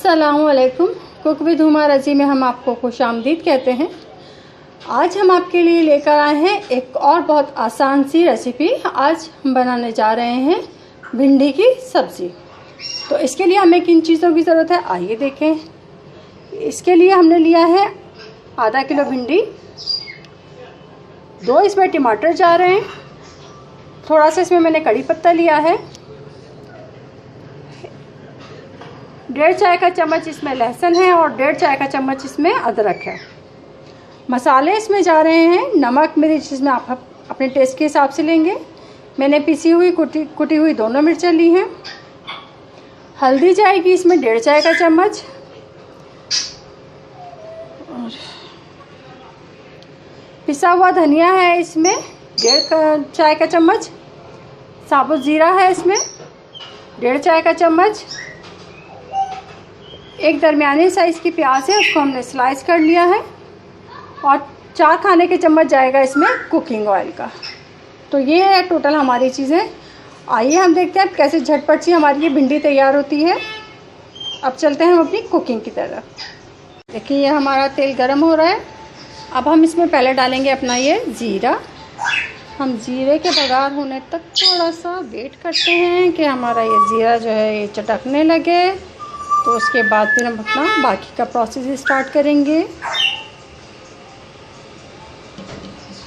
अस्सलामुअलैकुम। Cook with Huma रज़ी में हम आपको खुशामदीद कहते हैं। आज हम आपके लिए लेकर आए हैं एक और बहुत आसान सी रेसिपी। आज हम बनाने जा रहे हैं भिंडी की सब्ज़ी। तो इसके लिए हमें किन चीज़ों की ज़रूरत है आइए देखें। इसके लिए हमने लिया है आधा किलो भिंडी, 2 इसमें टमाटर जा रहे हैं, थोड़ा सा इसमें मैंने कड़ी पत्ता लिया है, 1.5 चाय का चम्मच इसमें लहसुन है और 1.5 चाय का चम्मच इसमें अदरक है। मसाले इसमें जा रहे हैं नमक मिर्च, जिसमें आप अपने टेस्ट के हिसाब से लेंगे। मैंने पिसी हुई कुटी हुई दोनों मिर्चें ली हैं। हल्दी जाएगी इसमें 1.5 चाय का चम्मच, और पिसा हुआ धनिया है इसमें 1.5 चाय का चम्मच, साबुत ज़ीरा है इसमें 1.5 चाय का चम्मच, एक दरमियाने साइज़ की प्याज है उसको हमने स्लाइस कर लिया है, और 4 खाने के चम्मच जाएगा इसमें कुकिंग ऑयल का। तो ये है टोटल हमारी चीज़ें। आइए हम देखते हैं कैसे झटपट सी हमारी ये भिंडी तैयार होती है। अब चलते हैं हम अपनी कुकिंग की तरफ। देखिए ये हमारा तेल गर्म हो रहा है। अब हम इसमें पहले डालेंगे अपना ये ज़ीरा। हम ज़ीरे के बघार होने तक थोड़ा सा वेट करते हैं कि हमारा ये ज़ीरा जो है ये चटकने लगे, तो उसके बाद फिर हम अपना बाकी का प्रोसेस स्टार्ट करेंगे।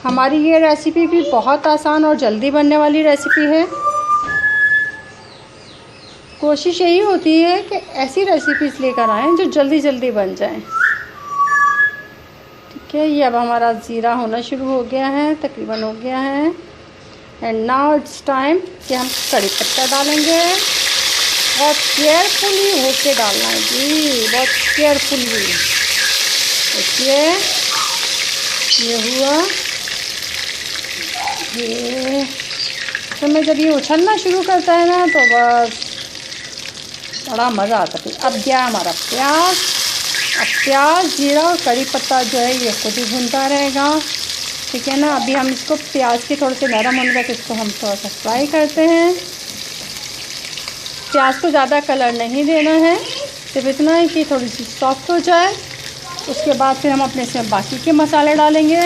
हमारी ये रेसिपी भी बहुत आसान और जल्दी बनने वाली रेसिपी है। कोशिश यही होती है कि ऐसी रेसिपीज़ लेकर आएँ जो जल्दी जल्दी बन जाएं। ठीक है, ये अब हमारा ज़ीरा होना शुरू हो गया है, तकरीबन हो गया है। एंड नाउ इट्स टाइम कि हम कड़ी पत्ता डालेंगे। बहुत केयरफुली होके डालना है जी, बहुत केयरफुली। देखिए ये हुआ, ये समय जब ये उछलना शुरू करता है ना तो बस बड़ा मज़ा आता है। अब गया हमारा प्याज। अब प्याज जीरा और कड़ी पत्ता जो है ये खुद ही भूनता रहेगा। ठीक है ना। अभी हम इसको प्याज के थोड़े से नरम होने तक इसको हम थोड़ा सा फ्राई करते हैं। प्याज को ज़्यादा कलर नहीं देना है, सिर्फ इतना है कि थोड़ी सी सॉफ्ट हो जाए। उसके बाद फिर हम अपने इसमें बाकी के मसाले डालेंगे।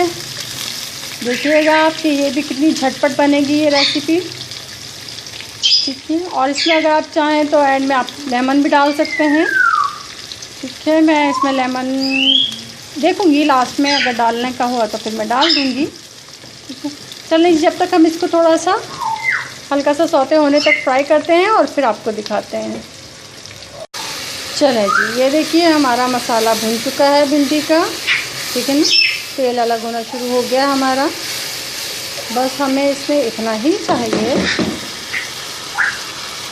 देखिएगा आप कि ये भी कितनी झटपट बनेगी ये रेसिपी। ठीक है, और इसमें अगर आप चाहें तो एंड में आप लेमन भी डाल सकते हैं। ठीक है, मैं इसमें लेमन देखूँगी लास्ट में, अगर डालने का हुआ तो फिर मैं डाल दूँगी। ठीक है, चलिए जब तक हम इसको थोड़ा सा हल्का सा सौते होने तक फ्राई करते हैं और फिर आपको दिखाते हैं। चलें जी, ये देखिए हमारा मसाला भुन चुका है भिंडी का। ठीक है ना, तेल अलग होना शुरू हो गया हमारा। बस हमें इसमें इतना ही चाहिए।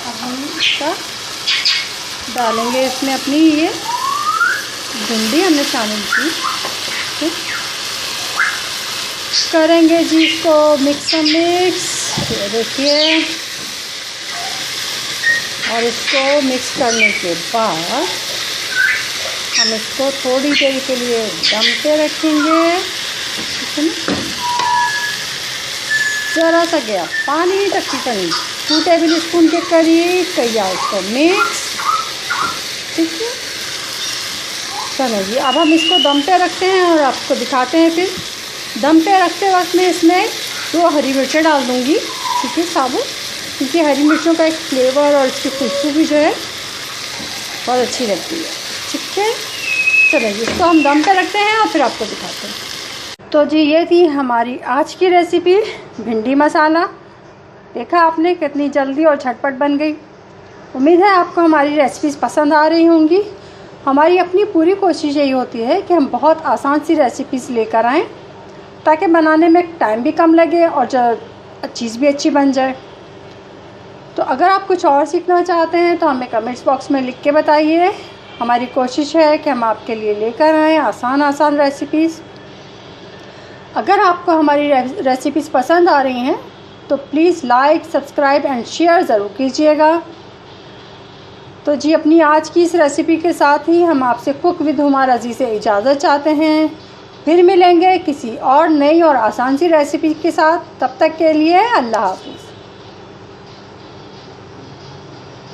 अब हम इसका डालेंगे इसमें अपनी ये भिंडी हमने शामिल की। ठीक, करेंगे जी इसको मिक्स। ये देखिए, और इसको मिक्स करने के बाद हम इसको थोड़ी देर के लिए दम पे रखेंगे। ठीक है ना, ज़रा सा गया पानी तकरीबन 2 टेबल स्पून के करीब किया इसको मिक्स। ठीक है, चलो जी अब हम इसको दम पे रखते हैं और आपको दिखाते हैं। फिर दम पे रखते वक्त मैं इसमें 2 हरी मिर्चें डाल दूँगी। ठीक है, साबुत, क्योंकि हरी मिर्चों का एक फ्लेवर और इसकी खुशबू भी जो है बहुत अच्छी लगती है। ठीक है, चलो जी इसको हम दम पे रखते हैं और फिर आपको दिखाते हैं। तो जी ये थी हमारी आज की रेसिपी भिंडी मसाला। देखा आपने कितनी जल्दी और झटपट बन गई। उम्मीद है आपको हमारी रेसिपीज़ पसंद आ रही होंगी। हमारी अपनी पूरी कोशिश यही होती है कि हम बहुत आसान सी रेसिपीज़ लेकर आएँ, ताकि बनाने में टाइम भी कम लगे और चीज़ भी अच्छी बन जाए। तो अगर आप कुछ और सीखना चाहते हैं तो हमें कमेंट्स बॉक्स में लिख के बताइए। हमारी कोशिश है कि हम आपके लिए लेकर आएँ आसान रेसिपीज़। अगर आपको हमारी रेसिपीज़ पसंद आ रही हैं तो please like, subscribe and share ज़रूर कीजिएगा। तो जी अपनी आज की इस रेसिपी के साथ ही हम आपसे कुक विद हुमा रज़ी से इजाज़त चाहते हैं। फिर मिलेंगे किसी और नई और आसान सी रेसिपी के साथ। तब तक के लिए अल्लाह हाफ़िज़।